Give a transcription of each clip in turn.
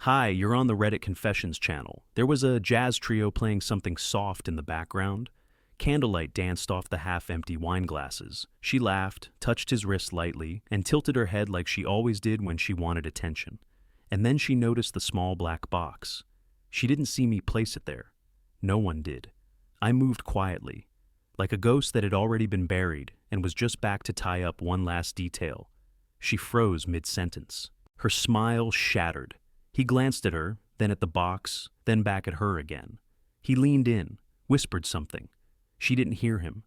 Hi, you're on the Reddit Confessions channel. There was a jazz trio playing something soft in the background. Candlelight danced off the half-empty wine glasses. She laughed, touched his wrist lightly, and tilted her head like she always did when she wanted attention. And then she noticed the small black box. She didn't see me place it there. No one did. I moved quietly, like a ghost that had already been buried and was just back to tie up one last detail. She froze mid-sentence. Her smile shattered. He glanced at her, then at the box, then back at her again. He leaned in, whispered something. She didn't hear him.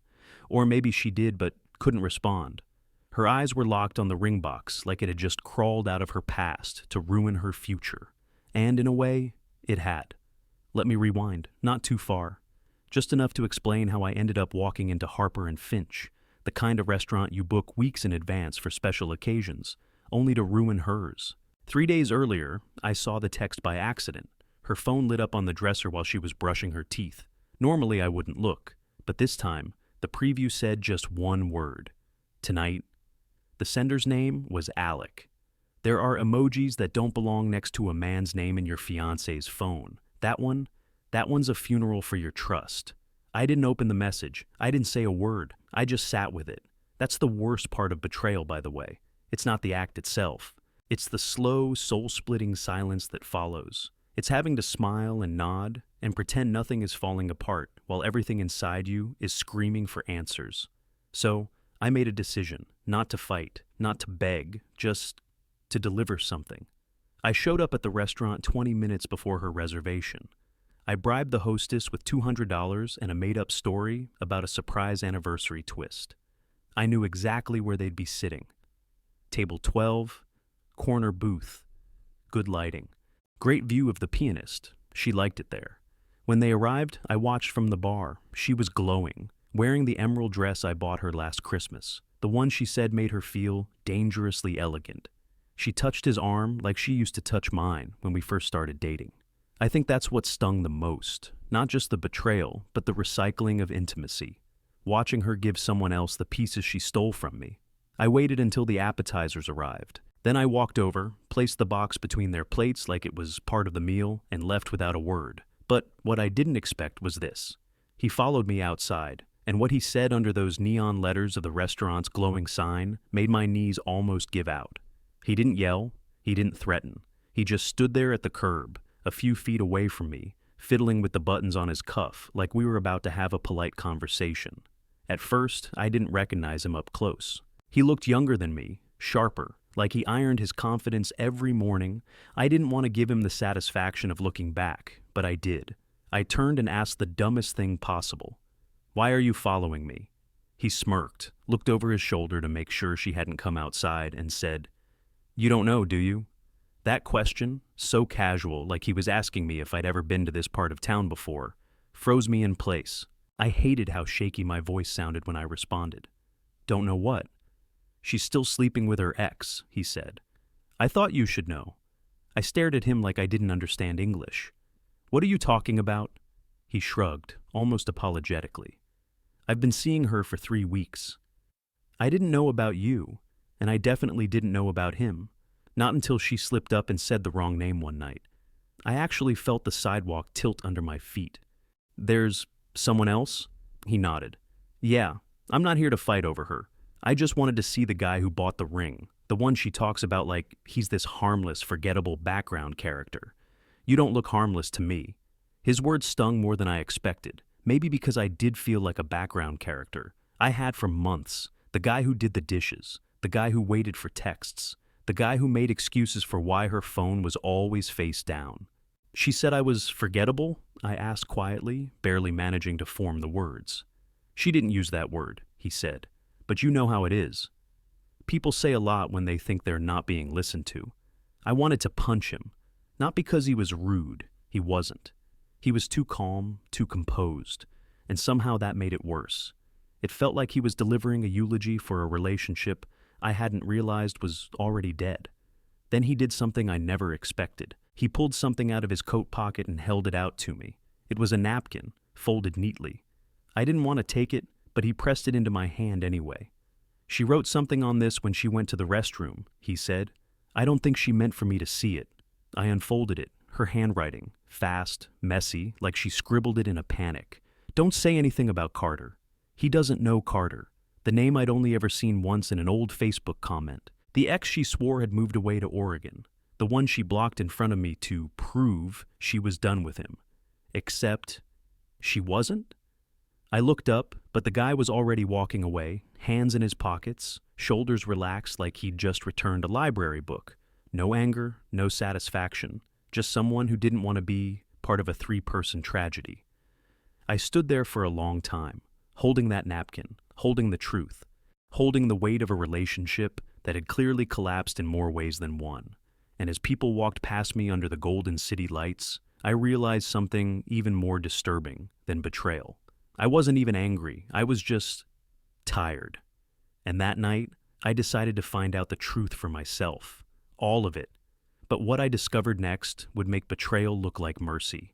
Or maybe she did but couldn't respond. Her eyes were locked on the ring box like it had just crawled out of her past to ruin her future. And in a way, it had. Let me rewind, not too far. Just enough to explain how I ended up walking into Harper and Finch, the kind of restaurant you book weeks in advance for special occasions, only to ruin hers. 3 days earlier, I saw the text by accident. Her phone lit up on the dresser while she was brushing her teeth. Normally I wouldn't look, but this time, the preview said just one word. Tonight. The sender's name was Alec. There are emojis that don't belong next to a man's name in your fiancé's phone. That one's a funeral for your trust. I didn't open the message. I didn't say a word. I just sat with it. That's the worst part of betrayal, by the way. It's not the act itself. It's the slow, soul-splitting silence that follows. It's having to smile and nod and pretend nothing is falling apart while everything inside you is screaming for answers. So, I made a decision, not to fight, not to beg, just to deliver something. I showed up at the restaurant 20 minutes before her reservation. I bribed the hostess with $200 and a made-up story about a surprise anniversary twist. I knew exactly where they'd be sitting. Table 12, corner booth, good lighting. Great view of the pianist. She liked it there. When they arrived, I watched from the bar. She was glowing, wearing the emerald dress I bought her last Christmas, the one she said made her feel dangerously elegant. She touched his arm like she used to touch mine when we first started dating. I think that's what stung the most, not just the betrayal, but the recycling of intimacy. Watching her give someone else the pieces she stole from me. I waited until the appetizers arrived. Then I walked over, placed the box between their plates like it was part of the meal, and left without a word. But what I didn't expect was this. He followed me outside, and what he said under those neon letters of the restaurant's glowing sign made my knees almost give out. He didn't yell, he didn't threaten. He just stood there at the curb, a few feet away from me, fiddling with the buttons on his cuff like we were about to have a polite conversation. At first, I didn't recognize him up close. He looked younger than me, sharper, like he ironed his confidence every morning. I didn't want to give him the satisfaction of looking back, but I did. I turned and asked the dumbest thing possible. "Why are you following me?" He smirked, looked over his shoulder to make sure she hadn't come outside, and said, "You don't know, do you?" That question, so casual, like he was asking me if I'd ever been to this part of town before, froze me in place. I hated how shaky my voice sounded when I responded. "Don't know what?" "She's still sleeping with her ex," he said. "I thought you should know." I stared at him like I didn't understand English. "What are you talking about?" He shrugged, almost apologetically. "I've been seeing her for 3 weeks. I didn't know about you, and I definitely didn't know about him. Not until she slipped up and said the wrong name one night. I actually felt the sidewalk tilt under my feet. "There's someone else?" He nodded. "Yeah, I'm not here to fight over her. I just wanted to see the guy who bought the ring, the one she talks about like he's this harmless, forgettable background character. You don't look harmless to me." His words stung more than I expected, maybe because I did feel like a background character. I had for months. The guy who did the dishes, the guy who waited for texts, the guy who made excuses for why her phone was always face down. "She said I was forgettable?" I asked quietly, barely managing to form the words. "She didn't use that word," he said, "but you know how it is. People say a lot when they think they're not being listened to." I wanted to punch him, not because he was rude. He wasn't. He was too calm, too composed, and somehow that made it worse. It felt like he was delivering a eulogy for a relationship I hadn't realized was already dead. Then he did something I never expected. He pulled something out of his coat pocket and held it out to me. It was a napkin, folded neatly. I didn't want to take it, but he pressed it into my hand anyway. "She wrote something on this when she went to the restroom," he said. "I don't think she meant for me to see it." I unfolded it, her handwriting, fast, messy, like she scribbled it in a panic. Don't say anything about Carter. He doesn't know Carter. The name I'd only ever seen once in an old Facebook comment. The ex she swore had moved away to Oregon. The one she blocked in front of me to prove she was done with him. Except she wasn't? I looked up, but the guy was already walking away, hands in his pockets, shoulders relaxed like he'd just returned a library book. No anger, no satisfaction, just someone who didn't want to be part of a three-person tragedy. I stood there for a long time, holding that napkin, holding the truth, holding the weight of a relationship that had clearly collapsed in more ways than one. And as people walked past me under the golden city lights, I realized something even more disturbing than betrayal. I wasn't even angry, I was just tired. And that night, I decided to find out the truth for myself, all of it. But what I discovered next would make betrayal look like mercy.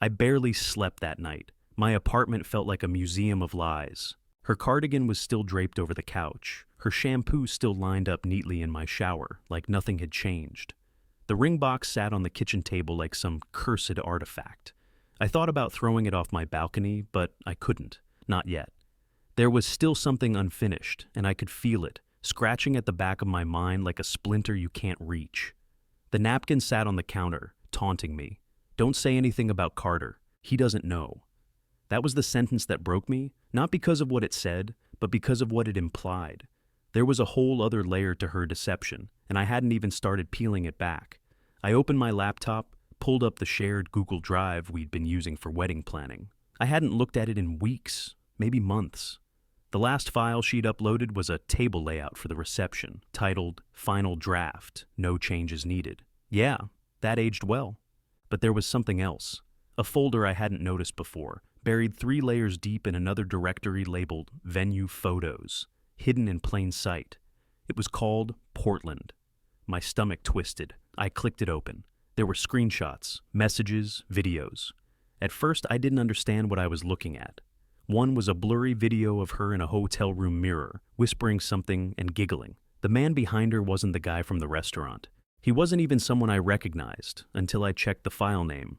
I barely slept that night. My apartment felt like a museum of lies. Her cardigan was still draped over the couch. Her shampoo still lined up neatly in my shower, like nothing had changed. The ring box sat on the kitchen table like some cursed artifact. I thought about throwing it off my balcony, but I couldn't. Not yet. There was still something unfinished, and I could feel it, scratching at the back of my mind like a splinter you can't reach. The napkin sat on the counter, taunting me. Don't say anything about Carter. He doesn't know. That was the sentence that broke me, not because of what it said, but because of what it implied. There was a whole other layer to her deception, and I hadn't even started peeling it back. I opened my laptop, pulled up the shared Google Drive we'd been using for wedding planning. I hadn't looked at it in weeks, maybe months. The last file she'd uploaded was a table layout for the reception, titled Final Draft, No Changes Needed. Yeah, that aged well. But there was something else. A folder I hadn't noticed before, buried 3 layers deep in another directory labeled Venue Photos, hidden in plain sight. It was called Portland. My stomach twisted. I clicked it open. There were screenshots, messages, videos. At first, I didn't understand what I was looking at. One was a blurry video of her in a hotel room mirror, whispering something and giggling. The man behind her wasn't the guy from the restaurant. He wasn't even someone I recognized until I checked the file name.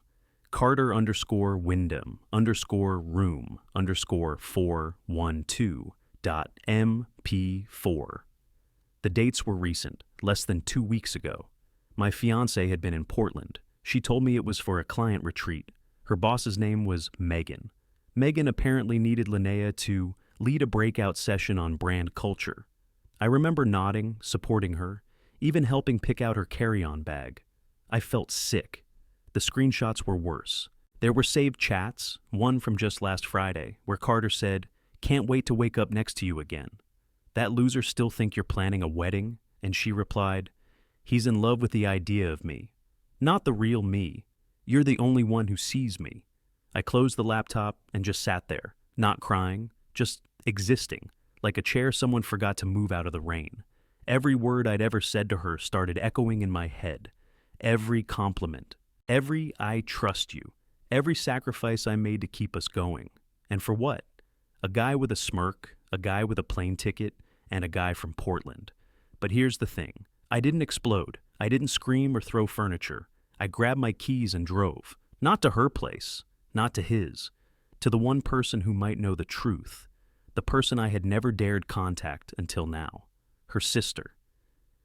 Carter_Wyndham_412.mp4. The dates were recent, less than 2 weeks ago. My fiancée had been in Portland. She told me it was for a client retreat. Her boss's name was Megan. Megan apparently needed Linnea to lead a breakout session on brand culture. I remember nodding, supporting her, even helping pick out her carry-on bag. I felt sick. The screenshots were worse. There were saved chats, one from just last Friday, where Carter said, "Can't wait to wake up next to you again. That loser still think you're planning a wedding?" And she replied, "He's in love with the idea of me. Not the real me. You're the only one who sees me." I closed the laptop and just sat there, not crying, just existing, like a chair someone forgot to move out of the rain. Every word I'd ever said to her started echoing in my head. Every compliment, every "I trust you," every sacrifice I made to keep us going. And for what? A guy with a smirk, a guy with a plane ticket, and a guy from Portland. But here's the thing. I didn't explode. I didn't scream or throw furniture. I grabbed my keys and drove. Not to her place. Not to his. To the one person who might know the truth. The person I had never dared contact until now. Her sister.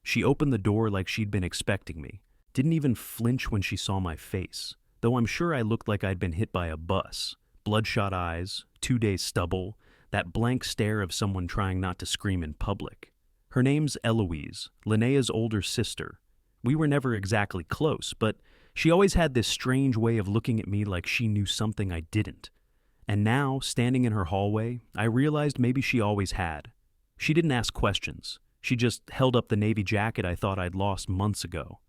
She opened the door like she'd been expecting me. Didn't even flinch when she saw my face. Though I'm sure I looked like I'd been hit by a bus. Bloodshot eyes, 2 days stubble, that blank stare of someone trying not to scream in public. Her name's Eloise, Linnea's older sister. We were never exactly close, but she always had this strange way of looking at me like she knew something I didn't. And now, standing in her hallway, I realized maybe she always had. She didn't ask questions. She just held up the navy jacket I thought I'd lost months ago.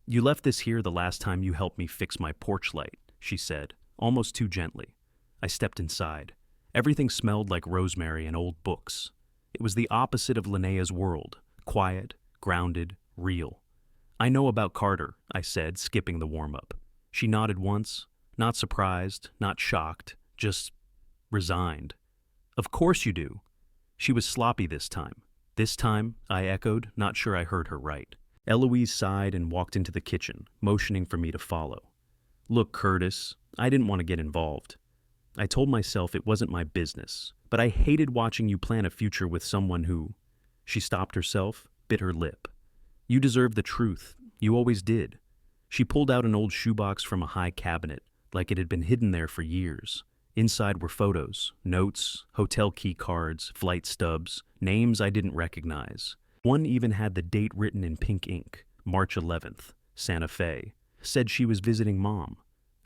"You left this here the last time you helped me fix my porch light," she said, almost too gently. I stepped inside. Everything smelled like rosemary and old books. It was the opposite of Linnea's world, quiet, grounded, real. "I know about Carter," I said, skipping the warm-up. She nodded once, not surprised, not shocked, just resigned. "Of course you do." She was sloppy this time. "This time," I echoed, not sure I heard her right. Eloise sighed and walked into the kitchen, motioning for me to follow. Look, Curtis, I didn't want to get involved. I told myself it wasn't my business, but I hated watching you plan a future with someone who... She stopped herself, bit her lip. You deserve the truth. You always did. She pulled out an old shoebox from a high cabinet, like it had been hidden there for years. Inside were photos, notes, hotel key cards, flight stubs, names I didn't recognize. One even had the date written in pink ink, March 11th, Santa Fe. Said she was visiting Mom.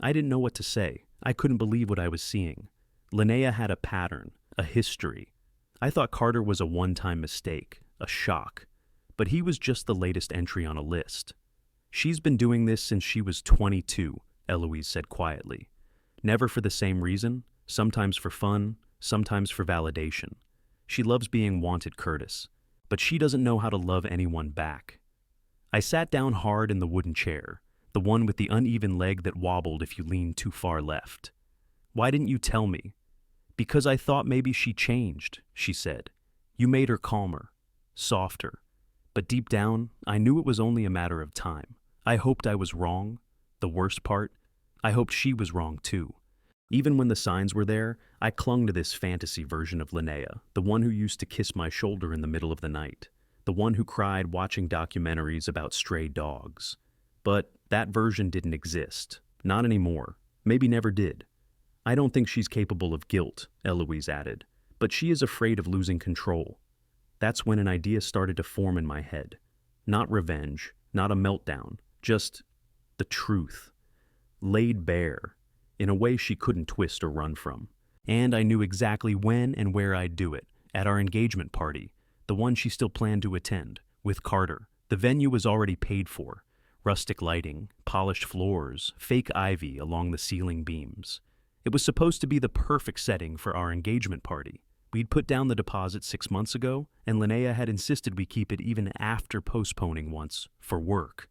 I didn't know what to say. I couldn't believe what I was seeing. Linnea had a pattern, a history. I thought Carter was a one-time mistake, a shock. But he was just the latest entry on a list. She's been doing this since she was 22, Eloise said quietly. Never for the same reason, sometimes for fun, sometimes for validation. She loves being wanted, Curtis, but she doesn't know how to love anyone back. I sat down hard in the wooden chair, the one with the uneven leg that wobbled if you leaned too far left. Why didn't you tell me? Because I thought maybe she changed, she said. You made her calmer, softer. But deep down, I knew it was only a matter of time. I hoped I was wrong. The worst part, I hoped she was wrong too. Even when the signs were there, I clung to this fantasy version of Linnea, the one who used to kiss my shoulder in the middle of the night, the one who cried watching documentaries about stray dogs. But that version didn't exist. Not anymore. Maybe never did. I don't think she's capable of guilt, Eloise added, but she is afraid of losing control. That's when an idea started to form in my head. Not revenge, not a meltdown, just the truth. Laid bare, in a way she couldn't twist or run from. And I knew exactly when and where I'd do it, at our engagement party, the one she still planned to attend, with Carter. The venue was already paid for. Rustic lighting, polished floors, fake ivy along the ceiling beams. It was supposed to be the perfect setting for our engagement party. We'd put down the deposit 6 months ago, and Linnea had insisted we keep it even after postponing once, for work.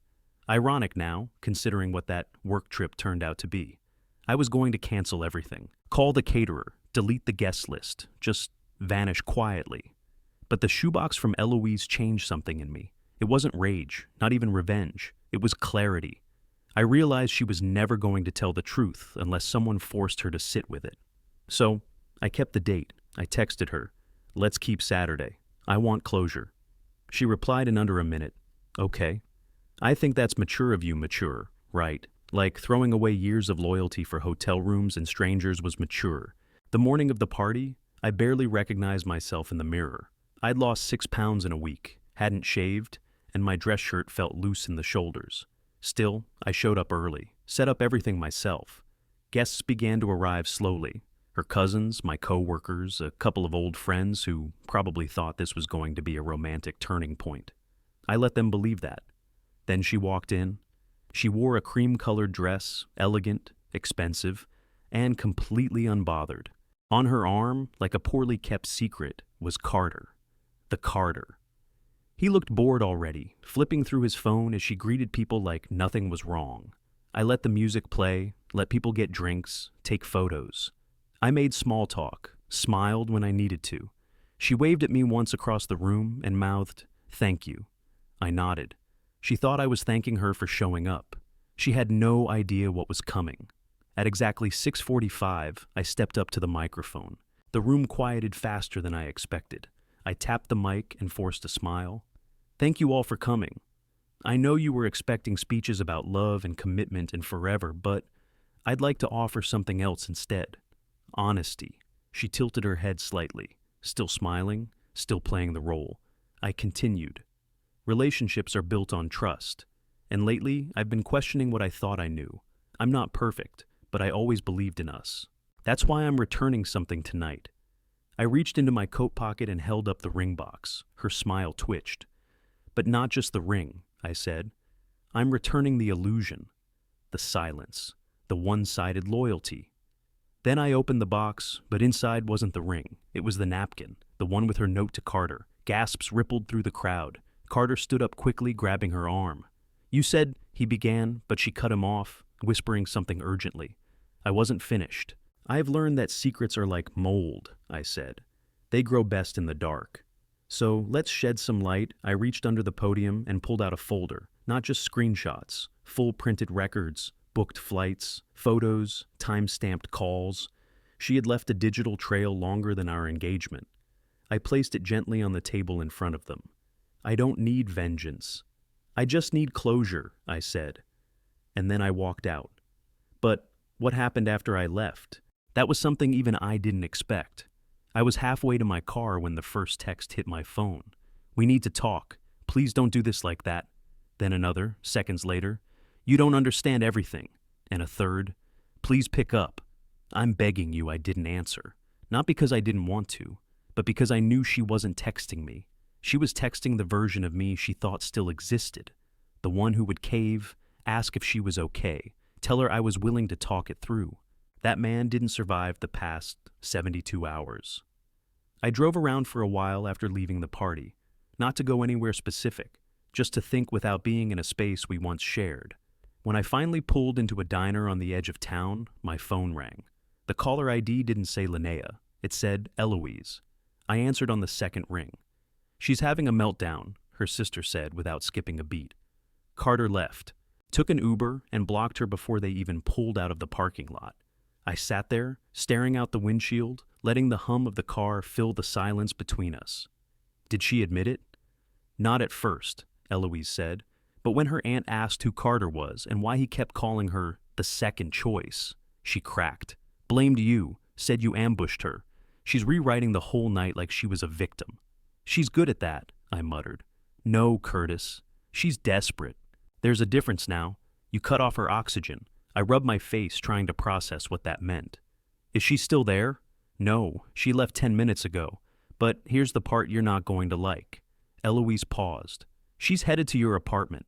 Ironic now, considering what that work trip turned out to be. I was going to cancel everything, call the caterer, delete the guest list, just vanish quietly. But the shoebox from Eloise changed something in me. It wasn't rage, not even revenge. It was clarity. I realized she was never going to tell the truth unless someone forced her to sit with it. So, I kept the date. I texted her, "Let's keep Saturday. I want closure." She replied in under a minute, "Okay." I think that's mature of you, mature, right? Like throwing away years of loyalty for hotel rooms and strangers was mature. The morning of the party, I barely recognized myself in the mirror. I'd lost 6 pounds in a week, hadn't shaved, and my dress shirt felt loose in the shoulders. Still, I showed up early, set up everything myself. Guests began to arrive slowly. Her cousins, my co-workers, a couple of old friends who probably thought this was going to be a romantic turning point. I let them believe that. Then she walked in. She wore a cream-colored dress, elegant, expensive, and completely unbothered. On her arm, like a poorly kept secret, was Carter. The Carter. He looked bored already, flipping through his phone as she greeted people like nothing was wrong. I let the music play, let people get drinks, take photos. I made small talk, smiled when I needed to. She waved at me once across the room and mouthed, "Thank you." I nodded. She thought I was thanking her for showing up. She had no idea what was coming. At exactly 6:45, I stepped up to the microphone. The room quieted faster than I expected. I tapped the mic and forced a smile. "Thank you all for coming. I know you were expecting speeches about love and commitment and forever, but I'd like to offer something else instead. Honesty." She tilted her head slightly, still smiling, still playing the role. I continued. Relationships are built on trust, and lately I've been questioning what I thought I knew. I'm not perfect, but I always believed in us. That's why I'm returning something tonight. I reached into my coat pocket and held up the ring box. Her smile twitched. "But not just the ring," I said. "I'm returning the illusion, the silence, the one-sided loyalty." Then I opened the box, but inside wasn't the ring. It was the napkin, the one with her note to Carter. Gasps rippled through the crowd. Carter stood up quickly, grabbing her arm. "You said," he began, but she cut him off, whispering something urgently. I wasn't finished. "I've learned that secrets are like mold," I said. "They grow best in the dark." So let's shed some light. I reached under the podium and pulled out a folder, not just screenshots, full printed records, booked flights, photos, time-stamped calls. She had left a digital trail longer than our engagement. I placed it gently on the table in front of them. I don't need vengeance. I just need closure, I said. And then I walked out. But what happened after I left? That was something even I didn't expect. I was halfway to my car when the first text hit my phone. "We need to talk. Please don't do this like that." Then another, seconds later, "You don't understand everything." And a third, "Please pick up. I'm begging you." I didn't answer. Not because I didn't want to, but because I knew she wasn't texting me. She was texting the version of me she thought still existed. The one who would cave, ask if she was okay, tell her I was willing to talk it through. That man didn't survive the past 72 hours. I drove around for a while after leaving the party, not to go anywhere specific, just to think without being in a space we once shared. When I finally pulled into a diner on the edge of town, my phone rang. The caller ID didn't say Linnea. It said Eloise. I answered on the second ring. "She's having a meltdown," her sister said without skipping a beat. Carter left, took an Uber, and blocked her before they even pulled out of the parking lot. I sat there, staring out the windshield, letting the hum of the car fill the silence between us. Did she admit it? "Not at first," Eloise said, but when her aunt asked who Carter was and why he kept calling her the second choice, she cracked. "Blamed you, said you ambushed her. She's rewriting the whole night like she was a victim." "She's good at that," I muttered. "No, Curtis. She's desperate. There's a difference now. You cut off her oxygen." I rubbed my face trying to process what that meant. "Is she still there?" "No, she left 10 minutes ago. But here's the part you're not going to like." Eloise paused. "She's headed to your apartment."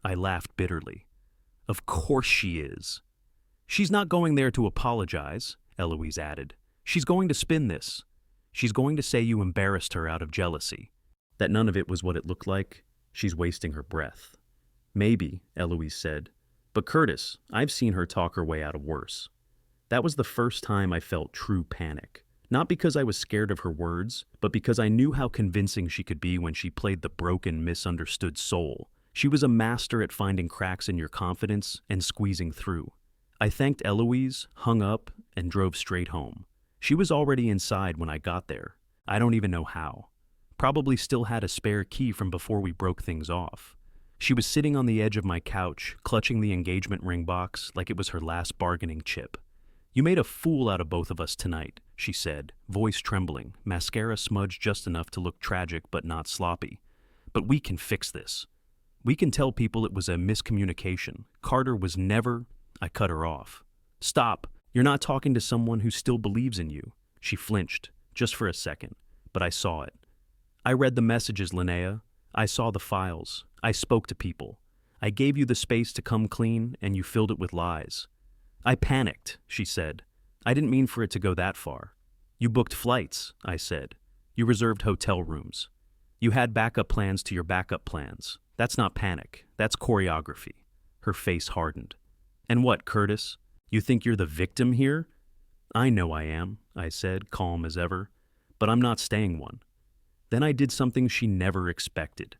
I laughed bitterly. "Of course she is." "She's not going there to apologize," Eloise added. "She's going to spin this. She's going to say you embarrassed her out of jealousy. That none of it was what it looked like. She's wasting her breath." "Maybe," Eloise said. "But Curtis, I've seen her talk her way out of worse." That was the first time I felt true panic. Not because I was scared of her words, but because I knew how convincing she could be when she played the broken, misunderstood soul. She was a master at finding cracks in your confidence and squeezing through. I thanked Eloise, hung up, and drove straight home. She was already inside when I got there. I don't even know how. Probably still had a spare key from before we broke things off. She was sitting on the edge of my couch, clutching the engagement ring box like it was her last bargaining chip. "You made a fool out of both of us tonight," she said, voice trembling, mascara smudged just enough to look tragic but not sloppy. "But we can fix this. We can tell people it was a miscommunication. Carter was never—" I cut her off. "Stop. You're not talking to someone who still believes in you." She flinched, just for a second, but I saw it. "I read the messages, Linnea. I saw the files. I spoke to people. I gave you the space to come clean, and you filled it with lies." "I panicked," she said. "I didn't mean for it to go that far." "You booked flights," I said. "You reserved hotel rooms. You had backup plans to your backup plans. That's not panic. That's choreography." Her face hardened. "And what, Curtis? You think you're the victim here?" "I know I am," I said, calm as ever. "But I'm not staying one." Then I did something she never expected.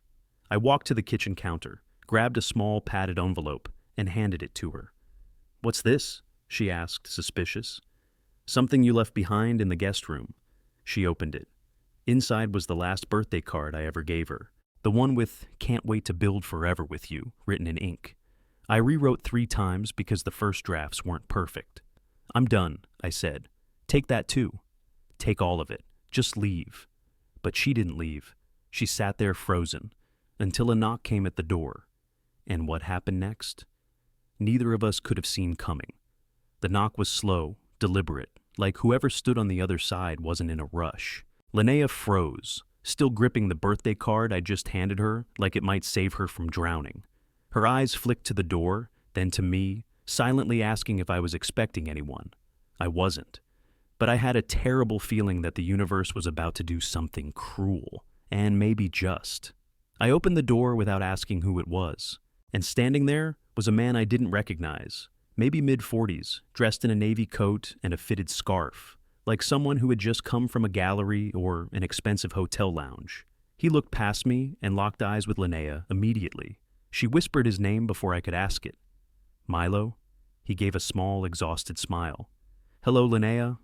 I walked to the kitchen counter, grabbed a small padded envelope, and handed it to her. "What's this?" she asked, suspicious. "Something you left behind in the guest room." She opened it. Inside was the last birthday card I ever gave her, the one with "Can't wait to build forever with you" written in ink. I rewrote 3 times because the first drafts weren't perfect. "I'm done," I said. "Take that too." "Take all of it. Just leave." But she didn't leave. She sat there frozen, until a knock came at the door. And what happened next? Neither of us could have seen coming. The knock was slow, deliberate, like whoever stood on the other side wasn't in a rush. Linnea froze, still gripping the birthday card I just handed her like it might save her from drowning. Her eyes flicked to the door, then to me, silently asking if I was expecting anyone. I wasn't. But I had a terrible feeling that the universe was about to do something cruel, and maybe just. I opened the door without asking who it was, and standing there was a man I didn't recognize, maybe mid-40s, dressed in a navy coat and a fitted scarf, like someone who had just come from a gallery or an expensive hotel lounge. He looked past me and locked eyes with Linnea immediately. She whispered his name before I could ask it. Milo? He gave a small, exhausted smile. Hello, Linnea?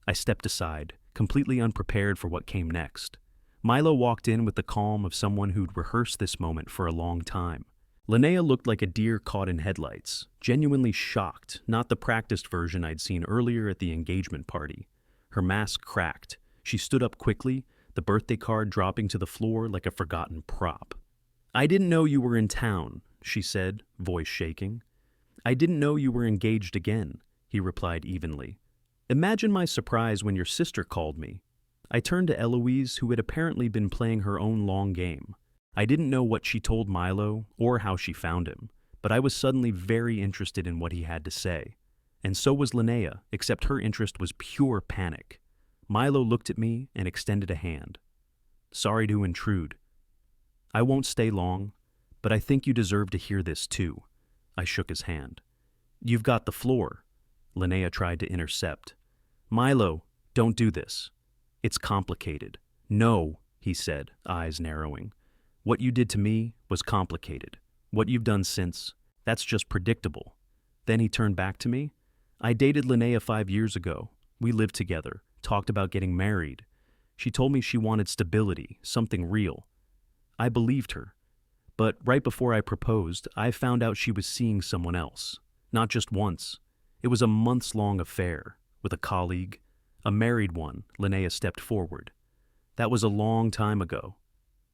I stepped aside, completely unprepared for what came next. Milo walked in with the calm of someone who'd rehearsed this moment for a long time. Linnea looked like a deer caught in headlights, genuinely shocked, not the practiced version I'd seen earlier at the engagement party. Her mask cracked. She stood up quickly, the birthday card dropping to the floor like a forgotten prop. I didn't know you were in town, she said, voice shaking. I didn't know you were engaged again, he replied evenly. Imagine my surprise when your sister called me. I turned to Eloise, who had apparently been playing her own long game. I didn't know what she told Milo or how she found him, but I was suddenly very interested in what he had to say. And so was Linnea, except her interest was pure panic. Milo looked at me and extended a hand. Sorry to intrude. I won't stay long, but I think you deserve to hear this too. I shook his hand. You've got the floor. Linnea tried to intercept. Milo, don't do this. It's complicated. No, he said, eyes narrowing. What you did to me was complicated. What you've done since, that's just predictable. Then he turned back to me. I dated Linnea 5 years ago. We lived together, talked about getting married. She told me she wanted stability, something real. I believed her. But right before I proposed, I found out she was seeing someone else. Not just once. It was a months-long affair, with a colleague. A married one, Linnea stepped forward. That was a long time ago.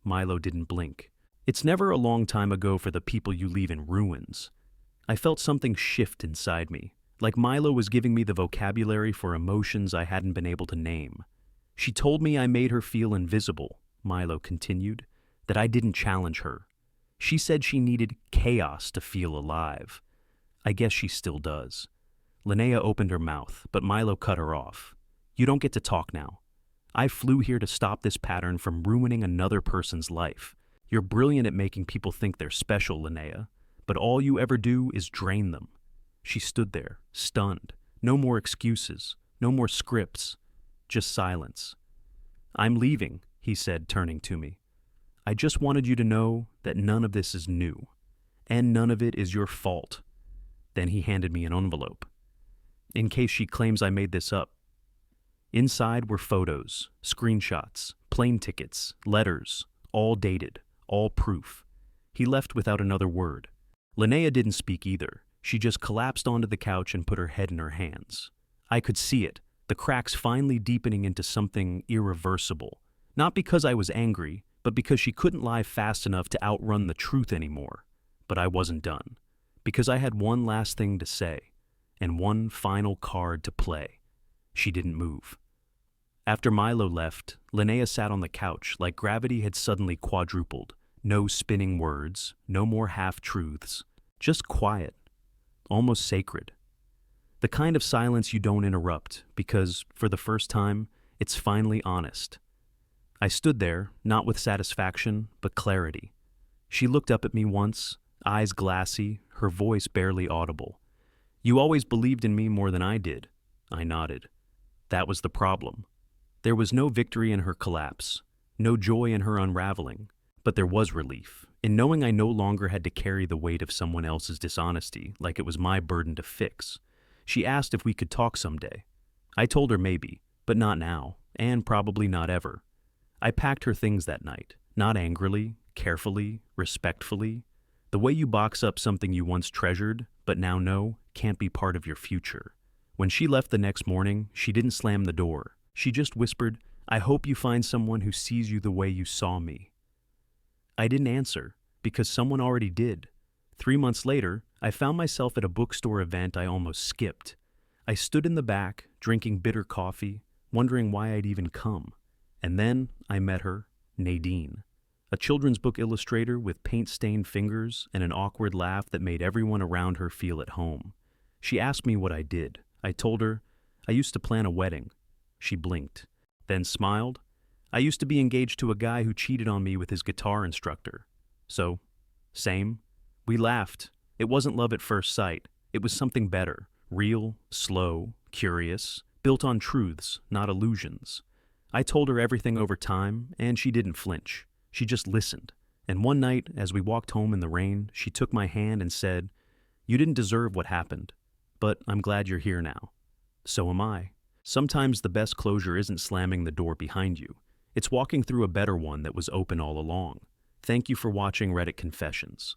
Milo didn't blink. It's never a long time ago for the people you leave in ruins. I felt something shift inside me, like Milo was giving me the vocabulary for emotions I hadn't been able to name. She told me I made her feel invisible, Milo continued, that I didn't challenge her. She said she needed chaos to feel alive. I guess she still does. Linnea opened her mouth, but Milo cut her off. You don't get to talk now. I flew here to stop this pattern from ruining another person's life. You're brilliant at making people think they're special, Linnea, but all you ever do is drain them. She stood there, stunned. No more excuses, no more scripts, just silence. I'm leaving, he said, turning to me. I just wanted you to know that none of this is new, and none of it is your fault. Then he handed me an envelope. In case she claims I made this up. Inside were photos, screenshots, plane tickets, letters, all dated, all proof. He left without another word. Linnea didn't speak either. She just collapsed onto the couch and put her head in her hands. I could see it, the cracks finally deepening into something irreversible. Not because I was angry, but because she couldn't lie fast enough to outrun the truth anymore. But I wasn't done, because I had one last thing to say, and one final card to play. She didn't move. After Milo left, Linnea sat on the couch like gravity had suddenly quadrupled. No spinning words, no more half-truths, just quiet, almost sacred. The kind of silence you don't interrupt because, for the first time, it's finally honest. I stood there, not with satisfaction, but clarity. She looked up at me once, eyes glassy, her voice barely audible. You always believed in me more than I did. I nodded. That was the problem. There was no victory in her collapse, no joy in her unraveling, but there was relief, in knowing I no longer had to carry the weight of someone else's dishonesty like it was my burden to fix. She asked if we could talk someday. I told her maybe, but not now, and probably not ever. I packed her things that night, not angrily, carefully, respectfully. The way you box up something you once treasured, but now know, can't be part of your future. When she left the next morning, she didn't slam the door. She just whispered, I hope you find someone who sees you the way you saw me. I didn't answer, because someone already did. 3 months later, I found myself at a bookstore event I almost skipped. I stood in the back, drinking bitter coffee, wondering why I'd even come. And then I met her, Nadine, a children's book illustrator with paint-stained fingers and an awkward laugh that made everyone around her feel at home. She asked me what I did. I told her, I used to plan a wedding. She blinked, then smiled. I used to be engaged to a guy who cheated on me with his guitar instructor. So, same. We laughed. It wasn't love at first sight. It was something better, real, slow, curious, built on truths, not illusions. I told her everything over time, and she didn't flinch. She just listened. And one night, as we walked home in the rain, she took my hand and said, "You didn't deserve what happened, but I'm glad you're here now." So am I. Sometimes the best closure isn't slamming the door behind you. It's walking through a better one that was open all along. Thank you for watching Reddit Confessions.